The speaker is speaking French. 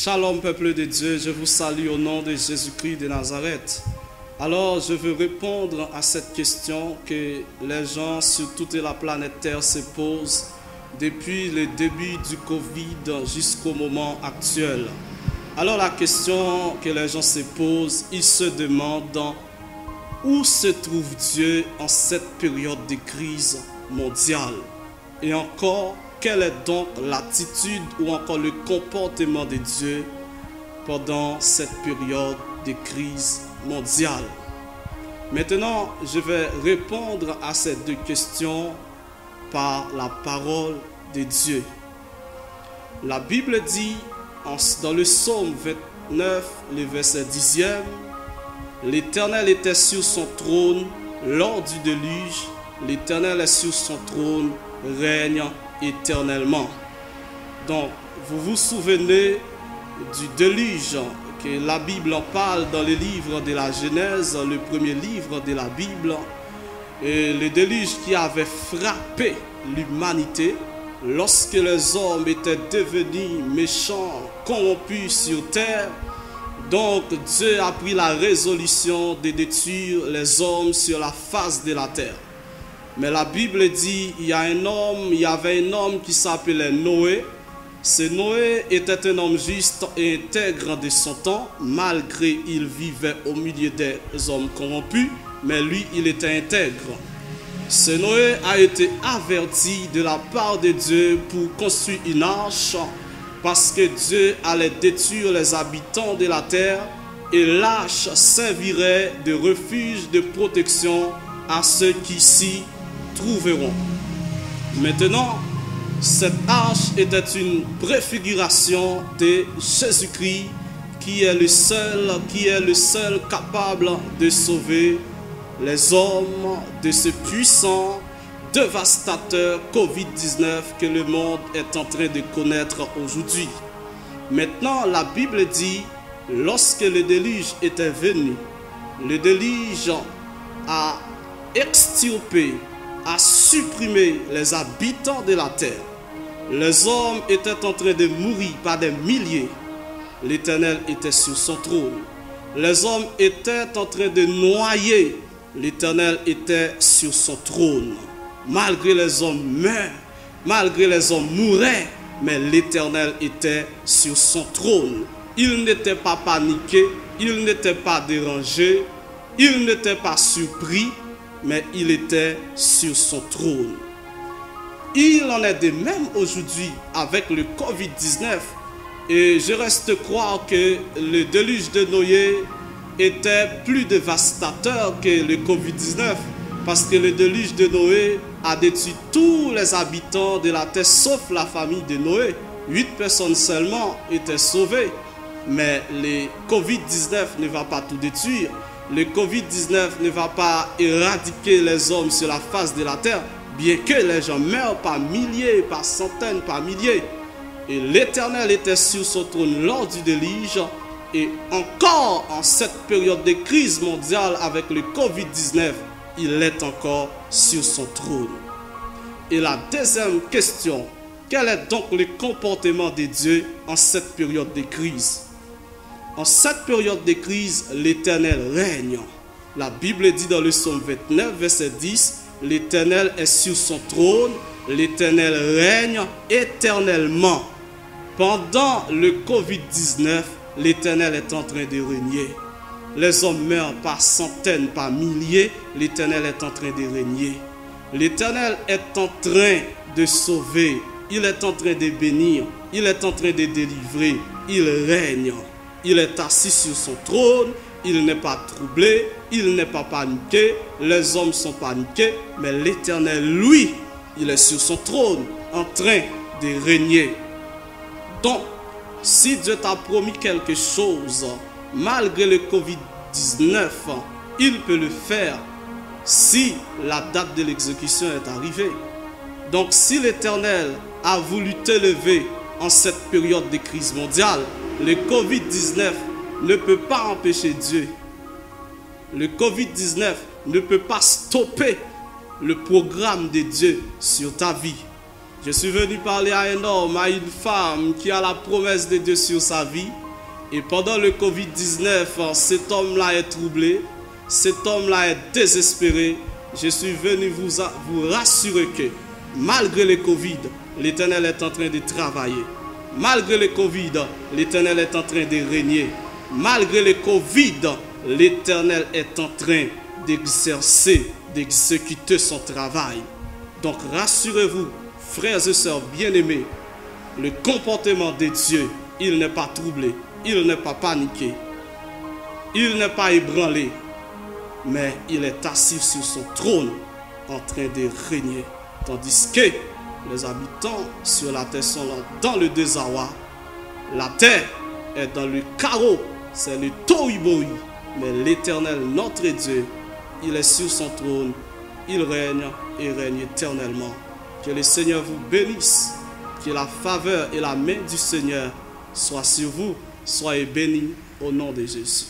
Shalom peuple de Dieu, je vous salue au nom de Jésus-Christ de Nazareth. Alors je veux répondre à cette question que les gens sur toute la planète Terre se posent depuis le début du Covid jusqu'au moment actuel. Alors la question que les gens se posent, ils se demandent où se trouve Dieu en cette période de crise mondiale. Et encore, quelle est donc l'attitude ou encore le comportement de Dieu pendant cette période de crise mondiale? Maintenant, je vais répondre à ces deux questions par la parole de Dieu. La Bible dit dans le psaume 29, le verset 10e, « L'Éternel était sur son trône lors du déluge, l'Éternel est sur son trône, règne éternellement. » Donc, vous vous souvenez du déluge que la Bible en parle dans le livre de la Genèse, le premier livre de la Bible, et le déluge qui avait frappé l'humanité lorsque les hommes étaient devenus méchants, corrompus sur terre. Donc Dieu a pris la résolution de détruire les hommes sur la face de la terre. Mais la Bible dit, il y avait un homme qui s'appelait Noé. Ce Noé était un homme juste et intègre de son temps, malgré il vivait au milieu des hommes corrompus, mais lui, il était intègre. Ce Noé a été averti de la part de Dieu pour construire une arche, parce que Dieu allait détruire les habitants de la terre et l'arche servirait de refuge, de protection à ceux qui s'y trouveront. Maintenant, cette arche était une préfiguration de Jésus-Christ qui est le seul capable de sauver les hommes de ce puissant dévastateur Covid-19 que le monde est en train de connaître aujourd'hui. Maintenant, la Bible dit, lorsque le déluge était venu, le déluge a extirpé, a supprimé les habitants de la terre. Les hommes étaient en train de mourir par des milliers. L'Éternel était sur son trône. Les hommes étaient en train de noyer. L'Éternel était sur son trône. Malgré les hommes meurent, malgré les hommes mouraient, mais l'Éternel était sur son trône. Il n'était pas paniqué, il n'était pas dérangé, il n'était pas surpris, mais il était sur son trône. Il en est de même aujourd'hui avec le Covid-19. Et je reste croire que le déluge de Noé était plus dévastateur que le Covid-19. Parce que le déluge de Noé a détruit tous les habitants de la terre, sauf la famille de Noé. 8 personnes seulement étaient sauvées. Mais le Covid-19 ne va pas tout détruire. Le Covid-19 ne va pas éradiquer les hommes sur la face de la terre, bien que les gens meurent par milliers, par centaines, par milliers. Et l'Éternel était sur son trône lors du déluge. Et encore en cette période de crise mondiale avec le Covid-19, il est encore sur son trône. Et la deuxième question, quel est donc le comportement de Dieu en cette période de crise? En cette période de crise, l'Éternel règne. La Bible dit dans le psaume 29, verset 10, « L'Éternel est sur son trône, l'Éternel règne éternellement. » Pendant le Covid-19, l'Éternel est en train de régner. Les hommes meurent par centaines, par milliers. L'Éternel est en train de régner. L'Éternel est en train de sauver. Il est en train de bénir. Il est en train de délivrer. Il règne. Il est assis sur son trône. Il n'est pas troublé. Il n'est pas paniqué. Les hommes sont paniqués. Mais l'Éternel, lui, il est sur son trône, en train de régner. Donc, si Dieu t'a promis quelque chose, malgré le Covid-19, il peut le faire si la date de l'exécution est arrivée. Donc si l'Éternel a voulu t'élever en cette période de crise mondiale, le Covid-19 ne peut pas empêcher Dieu. Le Covid-19 ne peut pas stopper le programme de Dieu sur ta vie. Je suis venu parler à un homme, à une femme qui a la promesse de Dieu sur sa vie. Et pendant le Covid-19, cet homme-là est troublé, cet homme-là est désespéré. Je suis venu vous rassurer que malgré le Covid, l'Éternel est en train de travailler. Malgré le Covid, l'Éternel est en train de régner. Malgré le Covid, l'Éternel est en train d'exercer, d'exécuter son travail. Donc rassurez-vous, frères et sœurs bien-aimés, le comportement de Dieu, il n'est pas troublé, il n'est pas paniqué, il n'est pas ébranlé, mais il est assis sur son trône en train de régner. Tandis que les habitants sur la terre sont dans le désarroi. La terre est dans le chaos, c'est le tohu-bohu. Mais l'Éternel, notre Dieu, il est sur son trône, il règne et règne éternellement. Que le Seigneur vous bénisse, que la faveur et la main du Seigneur soient sur vous. Soyez bénis au nom de Jésus.